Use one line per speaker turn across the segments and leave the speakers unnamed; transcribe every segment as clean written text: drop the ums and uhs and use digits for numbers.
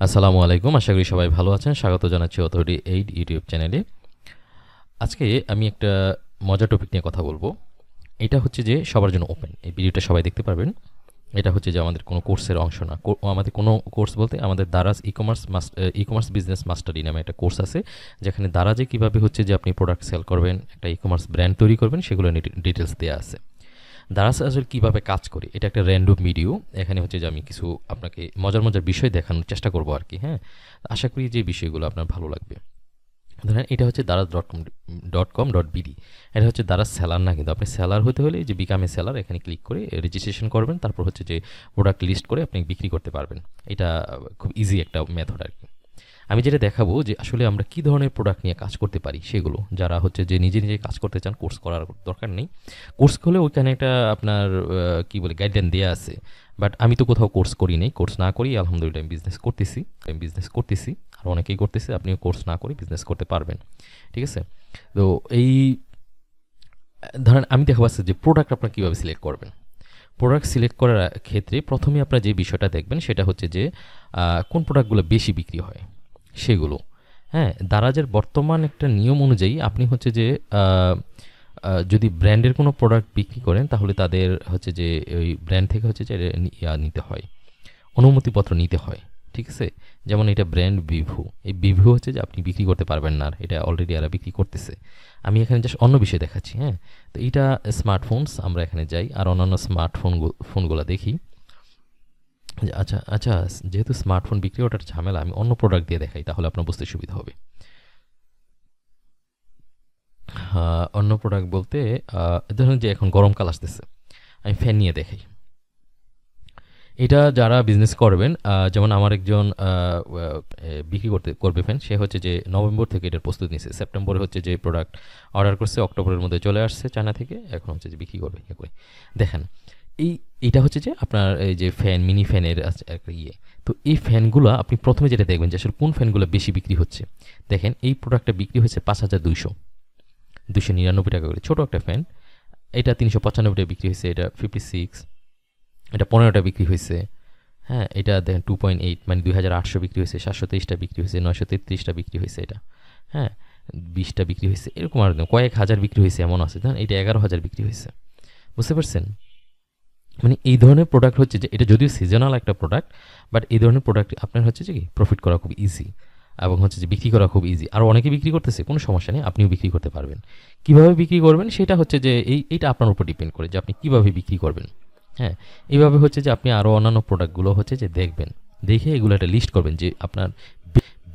আসসালামু আলাইকুম। আশা করি সবাই ভালো আছেন। স্বাগত জানাচ্ছি অথরিটি 8 ইউটিউব চ্যানেলে। আজকে আমি একটা মজার টপিক নিয়ে কথা বলবো। এটা হচ্ছে যে সবার জন্য ওপেন। এই ভিডিওটা সবাই দেখতে পারবেন। এটা হচ্ছে যে আমাদের কোনো কোর্সের অংশ না। আমাদের কোনো কোর্স বলতে আমাদের দারাজ ই-কমার্স বিজনেস মাস্টারি নামে একটা কোর্স আছে। যেখানে দারাজে কিভাবে হচ্ছে যে আপনি প্রোডাক্ট সেল করবেন, একটা ই-কমার্স ব্র্যান্ড তৈরি করবেন সেগুলো নিয়ে ডিটেইলস দেয়া আছে। দারাজ আসলে কীভাবে কাজ করে এটা একটা র্যান্ডম ভিডিও। এখানে হচ্ছে যে আমি কিছু আপনাকে মজার বিষয় দেখানোর চেষ্টা করব আরকি, হ্যাঁ? আশা করি যে বিষয়গুলো আপনার ভালো লাগবে। ধরেন এটা হচ্ছে daraz.com.bd। এটা হচ্ছে দারাজ সেলার না, কিন্তু আপনি সেলার হতে হলে যে বিকাম এ সেলার এখানে ক্লিক করে রেজিস্ট্রেশন করবেন। তারপর হচ্ছে যে প্রোডাক্ট লিস্ট করে আপনি বিক্রি করতে পারবেন। এটা খুব ইজি একটা মেথড আরকি। আমি যেটা দেখাবো যে আসলে আমরা কী ধরনের প্রোডাক্ট নিয়ে কাজ করতে পারি সেগুলো। যারা হচ্ছে যে নিজে কাজ করতে চান, কোর্স করার দরকার নেই। কোর্স করলে ওইখানে একটা আপনার কী বলে গাইডলাইন দেয়া আছে। বাট আমি তো কোথাও কোর্স করি নাই। কোর্স না করেই আলহামদুলিল্লাহ আমি বিজনেস করতেছি। আর অনেকেই করতেছে। আপনিও কোর্স না করে বিজনেস করতে পারবেন। ঠিক আছে? তো এই ধরেন আমি দেখাবো যে প্রোডাক্ট আপনারা কীভাবে সিলেক্ট করবেন। প্রোডাক্ট সিলেক্ট করার ক্ষেত্রে প্রথমে আপনারা যে বিষয়টা দেখবেন সেটা হচ্ছে যে কোন প্রোডাক্টগুলো বেশি বিক্রি হয় সেগুলো। হ্যাঁ, দারাজের বর্তমান একটা নিয়ম অনুযায়ী আপনি হচ্ছে যে আ আ যদি ব্র্যান্ডের কোনো প্রোডাক্ট বিক্রি করেন তাহলে তাদের হচ্ছে যে ওই ব্র্যান্ড থেকে হচ্ছে যে নিতে হয়। অনুমতিপত্র নিতে হয়। ঠিক আছে? যেমন এটা ব্র্যান্ড ভিভো। এই ভিভো হচ্ছে যে আপনি বিক্রি করতে পারবেন না। আর এটা অলরেডি এরা বিক্রি করতেছে। আমি এখানে জাস্ট অন্য বিষয় দেখাচ্ছি, হ্যাঁ? তো এইটা স্মার্টফোনস, আমরা এখানে যাই আর অন্যান্য ফোনগুলা দেখি। আচ্ছা, যেহেতু স্মার্টফোন বিক্রি ওটার ঝামেলা, আমি অন্য প্রোডাক্ট দিয়ে দেখাই তাহলে আপনার বুঝতে সুবিধা হবে। অন্য প্রোডাক্ট বলতে ধরুন যে এখন গরমকাল আসতেছে। আমি ফ্যান নিয়ে দেখাই। এটা যারা বিজনেস করবেন, যেমন আমার একজন বিক্রি করবে ফ্যান, সে হচ্ছে যে নভেম্বর থেকে এটার প্রস্তুতি নিচ্ছে। সেপ্টেম্বরে হচ্ছে যে প্রোডাক্ট অর্ডার করছে, অক্টোবরের মধ্যে চলে আসছে চায়না থেকে, এখন হচ্ছে যে বিক্রি করবে করে। দেখেন, এইটা হচ্ছে যে আপনার এই যে ফ্যান, মিনি ফ্যানের একটা ইয়ে। তো এই ফ্যানগুলো আপনি প্রথমে যেটা দেখবেন যে আসলে কোন ফ্যানগুলো বেশি বিক্রি হচ্ছে। দেখেন এই প্রোডাক্টটা বিক্রি হচ্ছে ৫,২৯৯ টাকা করে, ছোটো একটা ফ্যান। এটা ৩৯৫ টাকা বিক্রি হয়েছে, এটা 56। এটা ১৫টা বিক্রি হয়েছে। হ্যাঁ, এটা দেখেন 2.8 মানে ২,৮০০ বিক্রি হয়েছে, ৭২৩টা বিক্রি হয়েছে, ৯৩৩টা বিক্রি হয়েছে এটা। হ্যাঁ, ২০টা বিক্রি হয়েছে, এরকম আর কয়েক হাজার বিক্রি হয়েছে এমন আছে। ধরেন এটা ১১,০০০ বিক্রি হয়েছে। বুঝতে পারছেন? মানে এই ধরনের প্রোডাক্ট হচ্ছে যে এটা যদিও সিজনাল একটা প্রোডাক্ট, বাট এই ধরনের প্রোডাক্ট আপনার হচ্ছে যে কি প্রফিট করা খুব ইজি এবং হচ্ছে যে বিক্রি করা খুব ইজি। আর অনেকে বিক্রি করতেছে, কোনো সমস্যা নেই, আপনিও বিক্রি করতে পারবেন। কিভাবে বিক্রি করবেন সেটা হচ্ছে যে এইটা আপনার উপর ডিপেন্ড করে যে আপনি কিভাবে বিক্রি করবেন। হ্যাঁ, এইভাবে হচ্ছে যে আপনি আরও অন্যান্য প্রোডাক্টগুলো হচ্ছে যে দেখবেন, দেখে এগুলো একটা লিস্ট করবেন যে আপনার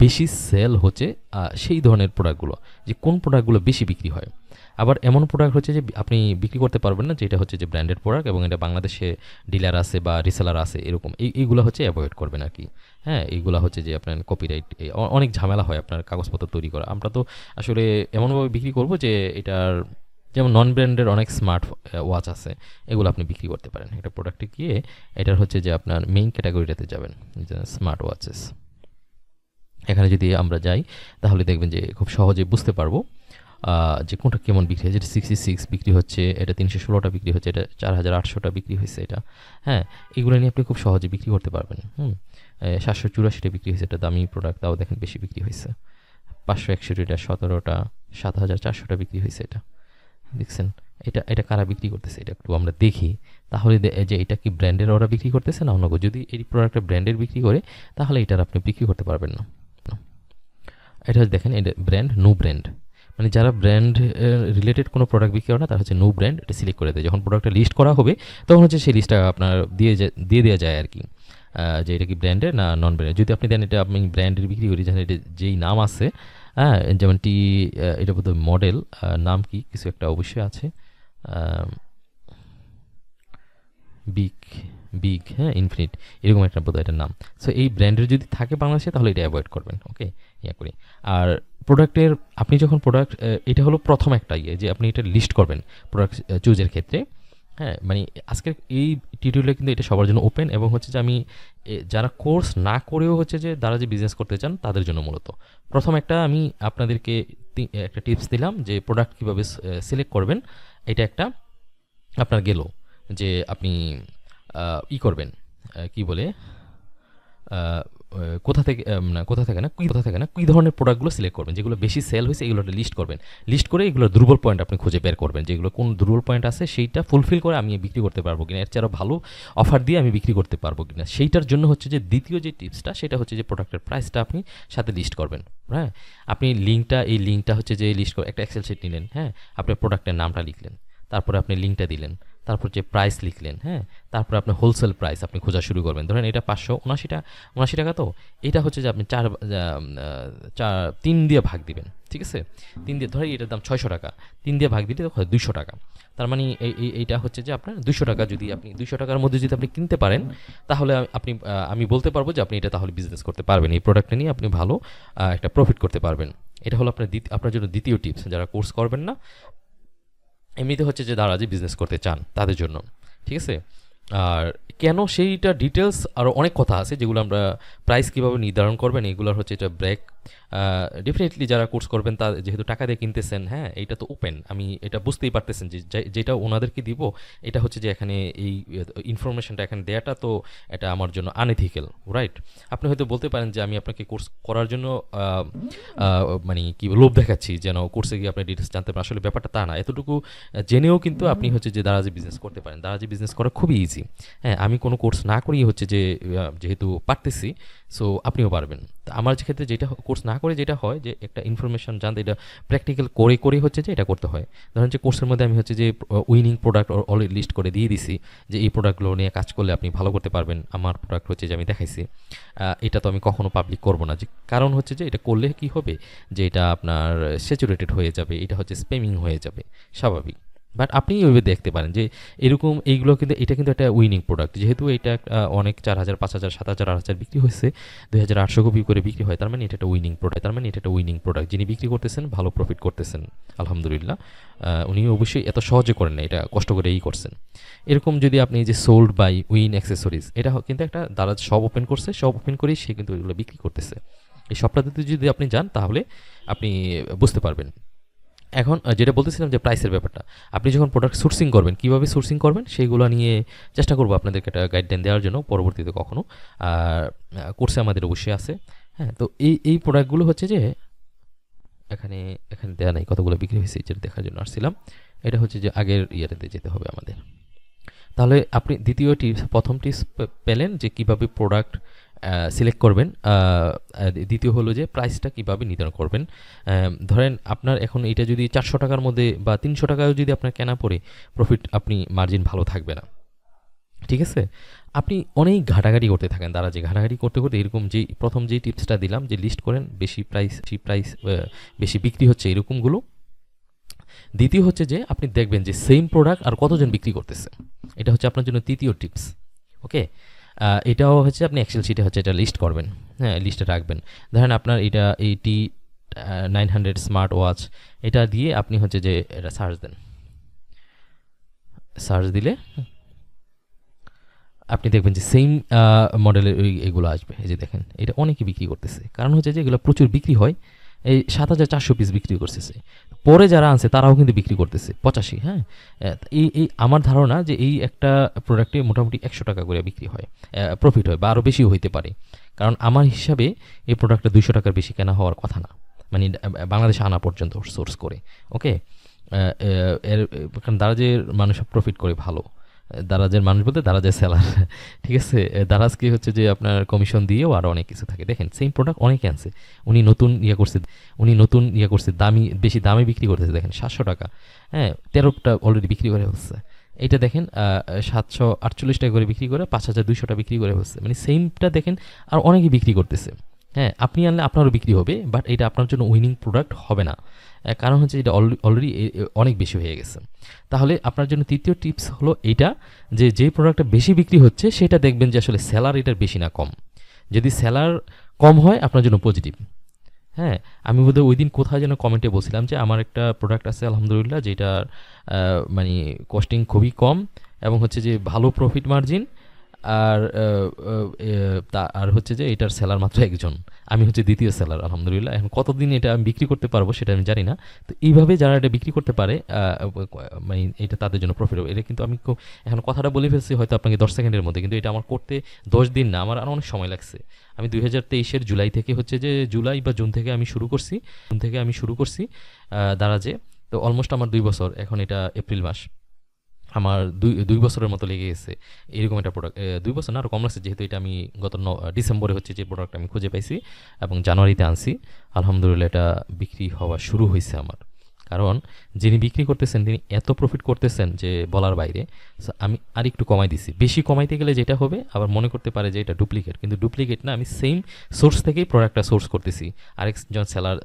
বেশি সেল হচ্ছে সেই ধরনের প্রোডাক্টগুলো, যে কোন প্রোডাক্টগুলো বেশি বিক্রি হয়। আবার এমন প্রোডাক্ট হচ্ছে যে আপনি বিক্রি করতে পারবেন না, যেটা হচ্ছে যে ব্র্যান্ডেড প্রোডাক্ট এবং এটা বাংলাদেশে ডিলার আছে বা রিসেলার আছে এরকম, এইগুলো হচ্ছে অ্যাভয়েড করবেন আর কি। হ্যাঁ, এইগুলো হচ্ছে যে আপনার কপিরাইট অনেক ঝামেলা হয় আপনার কাগজপত্র তৈরি করা। আমরা তো আসলে এমনভাবে বিক্রি করব যে এটার, যেমন নন ব্র্যান্ডের অনেক স্মার্ট ওয়াচ আছে, এগুলো আপনি বিক্রি করতে পারেন। একটা প্রোডাক্টে গিয়ে এটার হচ্ছে যে আপনার মেইন ক্যাটাগরিটাতে যাবেন, স্মার্ট ওয়াচেস। এখানে যদি আমরা যাই তাহলে দেখবেন যে খুব সহজে বুঝতে পারবো যে কোনটা কেমন বিক্রি হয়েছে। এটা 66 বিক্রি হচ্ছে, এটা ৩১৬টা বিক্রি হচ্ছে, এটা ৪,৮০০টা বিক্রি হয়েছে এটা। হ্যাঁ, এগুলো নিয়ে আপনি খুব সহজে বিক্রি করতে পারবেন। ৭৮৪টা বিক্রি হয়েছে, এটা দামি প্রোডাক্ট, তাও দেখেন বেশি বিক্রি হয়েছে। ৫৬১টা, ১৭টা, ৭,৪০০টা বিক্রি হয়েছে এটা। দেখছেন? এটা কারা বিক্রি করতেছে এটা একটু আমরা দেখি। তাহলে যে এটা কি ব্র্যান্ডের ওরা বিক্রি করতেছে না অন্য কেউ। যদি এই প্রোডাক্টটা ব্র্যান্ডের বিক্রি করে তাহলে এটার আপনি বিক্রি করতে পারবেন না। এটা দেখেন, এটা ব্র্যান্ড, নো ব্র্যান্ড। মানে যারা ব্র্যান্ড রিলেটেড কোনো প্রোডাক্ট বিক্রি করে না তারা হচ্ছে নো ব্র্যান্ড, এটা সিলেক্ট করে দেয়। যখন প্রোডাক্টটা লিস্ট করা হবে তখন হচ্ছে সেই লিস্টটা আপনার দিয়ে দেওয়া যায় আর কি, যে এটা কি ব্র্যান্ডের না নন ব্র্যান্ডের। যদি আপনি দেন এটা আমি ব্র্যান্ডের বিক্রি করি, যেখানে এটা যেই নাম আছে, হ্যাঁ, যেমন এটা বোধহয় মডেল, নাম কি কিছু একটা অবশ্যই আছে, বিগ বিগ হ্যাঁ, ইনফিনিট, এরকম একটা বোধহয় এটার নাম। সো এই ব্র্যান্ডের যদি থাকে বাংলাদেশে তাহলে এটা অ্যাভয়েড করবেন। ওকে, ইয়া করি। আর প্রোডাক্টের আপনি যখন প্রোডাক্ট, এটা হলো প্রথম একটা ইয়ে যে আপনি এটা লিস্ট করবেন প্রোডাক্ট চুজের ক্ষেত্রে। হ্যাঁ, মানে আজকের এই টিউটোরিয়ালে কিন্তু এটা সবার জন্য ওপেন এবং হচ্ছে যে আমি যারা কোর্স না করেও হচ্ছে যে তারা যে বিজনেস করতে চান তাদের জন্য মূলত। প্রথম একটা আমি আপনাদেরকে একটা টিপস দিলাম যে প্রোডাক্ট কীভাবে সিলেক্ট করবেন। এটা একটা আপনার গেল যে আপনি করবেন, কি বলে, কোথা থেকে না কী ধরনের প্রোডাক্টগুলো সিলেক্ট করবেন, যেগুলো বেশি সেল হয়েছে এগুলো লিস্ট করবেন। লিস্ট করে এগুলোর দুর্বল পয়েন্ট আপনি খুঁজে বের করবেন, যেগুলো কোন দুর্বল পয়েন্ট আছে সেইটা ফুলফিল করে আমি বিক্রি করতে পারবো কিনা, এর চেয়ে আরও ভালো অফার দিয়ে আমি বিক্রি করতে পারবো কিনা। সেইটার জন্য হচ্ছে যে দ্বিতীয় যে টিপসটা সেটা হচ্ছে যে প্রোডাক্টের প্রাইসটা আপনি সাথে লিস্ট করবেন। হ্যাঁ, আপনি এই লিঙ্কটা হচ্ছে যে লিস্ট করে একটা এক্সেল শিট নিলেন, হ্যাঁ, আপনি প্রোডাক্টের নামটা লিখলেন, তারপরে আপনি লিঙ্কটা দিলেন, তারপর যে প্রাইস লিখলেন, হ্যাঁ, তারপর আপনি হোলসেল প্রাইস আপনি খোঁজা শুরু করবেন। ধরেন এটা 579 টাকা, তো এটা হচ্ছে যে আপনি 3 দিয়ে ভাগ দিবেন, ঠিক আছে, 3 দিয়ে ধরেন এটার দাম 600 টাকা, 3 দিয়ে ভাগ দিলে হয় 200 টাকা। তার মানে এইটা হচ্ছে যে আপনার 200 টাকা, যদি আপনি 200 টাকার মধ্যে যদি আপনি কিনতে পারেন তাহলে আমি বলতে পারবো যে আপনি এটা তাহলে বিজনেস করতে পারবেন, এই প্রোডাক্টটা নিয়ে আপনি ভালো একটা প্রফিট করতে পারবেন। এটা হলো আপনার জন্য দ্বিতীয় টিপস, যারা কোর্স করবেন না এমনিতে হচ্ছে যে যারা যে বিজনেস করতে চান তাদের জন্য, ঠিক আছে। আর কেন সেইটা ডিটেলস আরও অনেক কথা আছে, যেগুলো আমরা প্রাইস কীভাবে নির্ধারণ করবেন এগুলোর হচ্ছে এটা ব্রেক। ডেফিনেটলি যারা কোর্স করবেন তা যেহেতু টাকা দিয়ে কিনতেছেন, হ্যাঁ, এটা তো ওপেন, আমি এটা বুঝতেই পারতেছেন যে যেটা ওনাদেরকে দিব এটা হচ্ছে যে এখানে এই ইনফরমেশনটা এখানে দেওয়াটা তো এটা আমার জন্য আনএথিক্যাল, রাইট। আপনি হয়তো বলতে পারেন যে আমি আপনাকে কোর্স করার জন্য মানে কি লোভ দেখাচ্ছি যেন কোর্সে গিয়ে আপনি ডিটেলস জানতে পারেন, আসলে ব্যাপারটা তা না। এতটুকু জেনেও কিন্তু আপনি হচ্ছে যে দারাজি বিজনেস করতে পারেন। দারাজি বিজনেস করা খুবই ইজি। হ্যাঁ, আমি কোনো কোর্স না করেই হচ্ছে যে যেহেতু পারতেছি, সো আপনিও পারবেন। তা আমার যে ক্ষেত্রে যেটা কোর্স না করে যেটা হয় যে একটা ইনফরমেশন জানতে এটা প্র্যাকটিক্যাল করে হচ্ছে যে এটা করতে হয়। ধরেন যে কোর্সের মধ্যে আমি হচ্ছে যে উইনিং প্রোডাক্ট অলরেডি লিস্ট করে দিয়ে দিছি যে এই প্রোডাক্টগুলো নিয়ে কাজ করলে আপনি ভালো করতে পারবেন। আমার প্রোডাক্ট হচ্ছে যে আমি দেখাইছি, এটা তো আমি কখনো পাবলিক করবো না, যে কারণ হচ্ছে যে এটা করলে কি হবে যে এটা আপনার স্যাচুরেটেড হয়ে যাবে, এটা হচ্ছে স্প্যামিং হয়ে যাবে, স্বাভাবিক। বাট আপনি ওইভাবে দেখতে পারেন যে এরকম এইগুলো কিন্তু এটা কিন্তু একটা উইনিং প্রোডাক্ট, যেহেতু এটা অনেক 4000, 5000, 7000, 8000 বিক্রি হয়েছে, 2800 কপি করে বিক্রি হয়, তার মানে এটা একটা উইনিং প্রোডাক্ট। যিনি বিক্রি করতেছেন ভালো প্রফিট করতেছেন আলহামদুলিল্লাহ। উনি অবশ্যই এত সহজে করেন না, এটা কষ্ট করেই করছেন। এরকম যদি আপনি যে সোল্ড বাই উইন অ্যাক্সেসরিজ, এটা কিন্তু একটা দারাজ সব ওপেন করছে, সব ওপেন করেই সে কিন্তু এগুলো বিক্রি করতেছে। এই সবটাতে যদি আপনি যান তাহলে আপনি বুঝতে পারবেন। এখন যেটা বলতেছিলাম যে প্রাইসের ব্যাপারটা, আপনি যখন প্রোডাক্ট সোর্সিং করবেন, কীভাবে সোর্সিং করবেন সেইগুলো নিয়ে চেষ্টা করবো আপনাদেরকে একটা গাইডলাইন দেওয়ার জন্য পরবর্তীতে কখনো। আর কোর্সে আমাদের অবশ্যই আছে। হ্যাঁ, তো এই প্রোডাক্টগুলো হচ্ছে যে এখানে দেওয়া নাই কতগুলো বিক্রি হয়েছে, যেটা দেখার জন্য আসছিলাম। এটা হচ্ছে যে আগের ইয়ারেতে যেতে হবে আমাদের। তাহলে আপনি প্রথম টিপস পেলেন যে কীভাবে প্রোডাক্ট সিলেক্ট করবেন। দ্বিতীয় হলো যে প্রাইসটা কীভাবে নির্ধারণ করবেন। ধরেন আপনার এখন এটা যদি 400 টাকার মধ্যে বা 300 টাকায় যদি আপনার কেনা পড়ে, প্রফিট আপনি মার্জিন ভালো থাকবে না, ঠিক আছে। আপনি অনেক ঘাটাঘাটি করতে থাকেন, তারা যে ঘাটাঘাটি করতে এরকম প্রথম যেই টিপসটা দিলাম যে লিস্ট করেন, বেশি প্রাইস বেশি বিক্রি হচ্ছে এরকমগুলো। দ্বিতীয় হচ্ছে যে আপনি দেখবেন যে সেম প্রোডাক্ট আর কতজন বিক্রি করতেছে, এটা হচ্ছে আপনার জন্য তৃতীয় টিপস। ওকে, এটাও হচ্ছে আপনি এক্সেল শিটে হচ্ছে এটা লিস্ট করবেন, হ্যাঁ, লিস্টে রাখবেন। ধরেন আপনার এটা 900 স্মার্ট ওয়াচ, এটা দিয়ে আপনি হচ্ছে যে এটা সার্চ দিলে আপনি দেখবেন যে সেম মডেলের এগুলো আসবে। এই যে দেখেন এটা অনেকে বিক্রি করতেছে, কারণ হচ্ছে যে এগুলো প্রচুর বিক্রি হয়। এই 7400 পিস বিক্রি করতেছে, পরে যারা আনছে তারাও কিন্তু বিক্রি করতেছে 85। হ্যাঁ, এই আমার ধারণা যে এই একটা প্রোডাক্টে মোটামুটি 100 টাকা করে বিক্রি হয়, প্রফিট হয়, বা আরও বেশিও হইতে পারে। কারণ আমার হিসাবে এই প্রোডাক্টটা 200 টাকার বেশি কেনা হওয়ার কথা না, মানে বাংলাদেশে আনা পর্যন্ত সোর্স করে। ওকে, কারণ দারাজের মানুষ প্রফিট করে ভালো, দারাজের মানুষ বলতে দারাজের সেলার, ঠিক আছে। দারাজকে হচ্ছে যে আপনার কমিশন দিয়েও আরও অনেক কিছু থাকে। দেখেন সেম প্রোডাক্ট অনেকে আনছে, উনি নতুন ইয়ে করছে বেশি দামে বিক্রি করতেছে। দেখেন 700 টাকা, হ্যাঁ, 13টা অলরেডি বিক্রি করে হচ্ছে। এইটা দেখেন 748 টাকা করে বিক্রি করে 5200 বিক্রি করে হচ্ছে, মানে সেমটা দেখেন আর অনেকে বিক্রি করতেছে। হ্যাঁ, আপনি আনলে আপনারও বিক্রি হবে, বাট এটা আপনার জন্য উইনিং প্রোডাক্ট হবে না, কারণ হচ্ছে এটা অলরেডি অনেক বেশি হয়ে গেছে। তাহলে আপনার জন্য তৃতীয় টিপস হলো এইটা, যে প্রোডাক্টটা বেশি বিক্রি হচ্ছে সেটা দেখবেন যে আসলে সেলার এটার বেশি না কম। যদি সেলার কম হয় আপনার জন্য পজিটিভ। হ্যাঁ, আমি বোধহয় ওই দিন কোথায় যেন কমেন্টে বলছিলাম যে আমার একটা প্রোডাক্ট আছে আলহামদুলিল্লাহ, যেটার মানে কস্টিং খুবই কম এবং হচ্ছে যে ভালো প্রফিট মার্জিন, আর আর হচ্ছে যে এটার সেলার মাত্র একজন, আমি হচ্ছে দ্বিতীয় সেলার আলহামদুলিল্লাহ। এখন কতদিন এটা আমি বিক্রি করতে পারবো সেটা আমি জানি না। তো এইভাবে যারা এটা বিক্রি করতে পারে মানে এটা তাদের জন্য প্রফিট হবে। এটা কিন্তু আমি এখন কথাটা বলে ফেলছি হয়তো আপনাকে 10 সেকেন্ডের মধ্যে, কিন্তু এটা আমার করতে 10 দিন না, আমার আরও অনেক সময় লাগছে। আমি 2023-এর জুলাই থেকে হচ্ছে যে জুলাই বা জুন থেকে আমি শুরু করছি দারাজে। তো অলমোস্ট আমার 2 বছর, এখন এটা এপ্রিল মাস, আমার দুই বছরের মতো লেগে গেছে এরকম একটা প্রোডাক্ট। 2 বছর না, আরও কম লাগছে, যেহেতু এটা আমি গত ডিসেম্বরে হচ্ছে যে প্রোডাক্ট আমি খুঁজে পাইছি এবং জানুয়ারিতে আনছি। আলহামদুলিল্লাহ এটা বিক্রি হওয়া শুরু হয়েছে আমার। কারণ যিনি বিক্রি করতেছেন তিনি এত প্রফিট করতেছেন যে বলার বাইরে। আমি আর একটু কমাই দিছি। বেশি কমাইতে গেলে যেটা হবে, আবার মনে করতে পারে যে এটা ডুপ্লিকেট, কিন্তু ডুপ্লিকেট না, আমি সেম সোর্স থেকেই প্রোডাক্টটা সোর্স করতেছি আরেকজন সেলার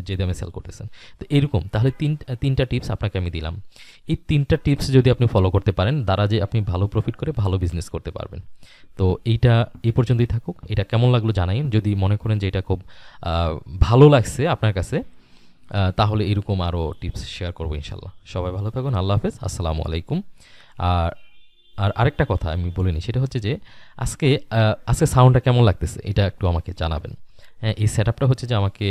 যে দামে সেল করতেছেন। তো এরকম তাহলে তিনটা টিপস আপনাকে আমি দিলাম। এই 3টা টিপস যদি আপনি ফলো করতে পারেন, দ্বারা যে আপনি ভালো প্রফিট করে ভালো বিজনেস করতে পারবেন। তো এইটা এই পর্যন্তই থাকুক। এটা কেমন লাগলো জানাইন। যদি মনে করেন যে এটা খুব ভালো লাগছে আপনার কাছে, তাহলে এরকম আরও টিপস শেয়ার করবো ইনশাল্লাহ। সবাই ভালো থাকুন। আল্লাহ হাফেজ। আসসালামু আলাইকুম। আর আর আরেকটা কথা আমি বলিনি, সেটা হচ্ছে যে আজকে সাউন্ডটা কেমন লাগতেছে এটা একটু আমাকে জানাবেন। হ্যাঁ, এই সেট আপটা হচ্ছে যে আমাকে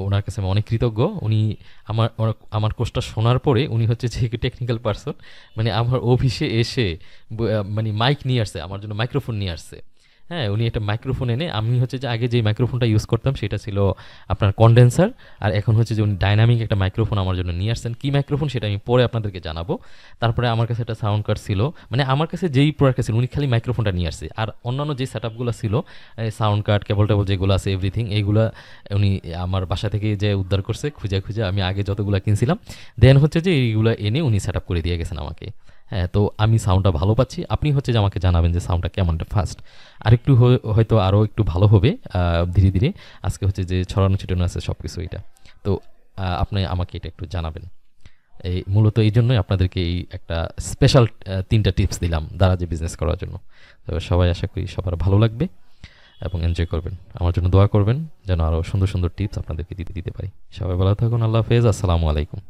ওনার কাছে আমি অনেক কৃতজ্ঞ। উনি আমার কোর্সটা শোনার পরে উনি হচ্ছে যে টেকনিক্যাল পার্সন, মানে আমার অফিসে এসে মানে মাইক নিয়ে আসছে, আমার জন্য মাইক্রোফোন নিয়ে আসছে। হ্যাঁ, উনি একটা মাইক্রোফোন এনে, আমি হচ্ছে যে আগে যে মাইক্রোফোনটা ইউজ করতাম সেটা ছিল আপনার কনডেন্সার, আর এখন হচ্ছে যে উনি ডাইনামিক একটা মাইক্রোফোন আমার জন্য নিয়ে আসছেন। কী মাইক্রোফোন সেটা আমি পরে আপনাদেরকে জানাবো। তারপরে আমার কাছে একটা সাউন্ড কার্ড ছিল, মানে আমার কাছে যেই প্রোডাক্টটা ছিল উনি খালি মাইক্রোফোনটা নিয়ে আসছে, আর অন্যান্য যে সেট আপগুলো ছিল সাউন্ড কার্ড কেবল টেবল যেগুলো আছে এভরিথিং, এইগুলো উনি আমার বাসা থেকে যে উদ্ধার করছে খুঁজে খুঁজে, আমি আগে যতগুলো কিনছিলাম। দেন হচ্ছে যে এইগুলো এনে উনি সেট আপ করে দিয়ে গেছেন আমাকে। হ্যাঁ, তো আমি সাউন্ডটা ভালো পাচ্ছি। আপনি হচ্ছে যে আমাকে জানাবেন যে সাউন্ডটা কেমনটা ফার্স্ট। আরেকটু হয়তো আরও একটু ভালো হবে ধীরে ধীরে। আজকে হচ্ছে যে ছড়ানো ছিটানো আছে সব কিছু এটা। তো আপনি আমাকে এটা একটু জানাবেন। এই মূলত এই জন্যই আপনাদেরকে এই একটা স্পেশাল 3টা টিপস দিলাম দারাজে বিজনেস করার জন্য। তো সবাই আশা করি সবার ভালো লাগবে এবং এনজয় করবেন। আমার জন্য দোয়া করবেন যেন আরও সুন্দর সুন্দর টিপস আপনাদেরকে দিতে পারি। সবাই ভালো থাকুন। আল্লাহ হাফেজ। আসসালামু আলাইকুম।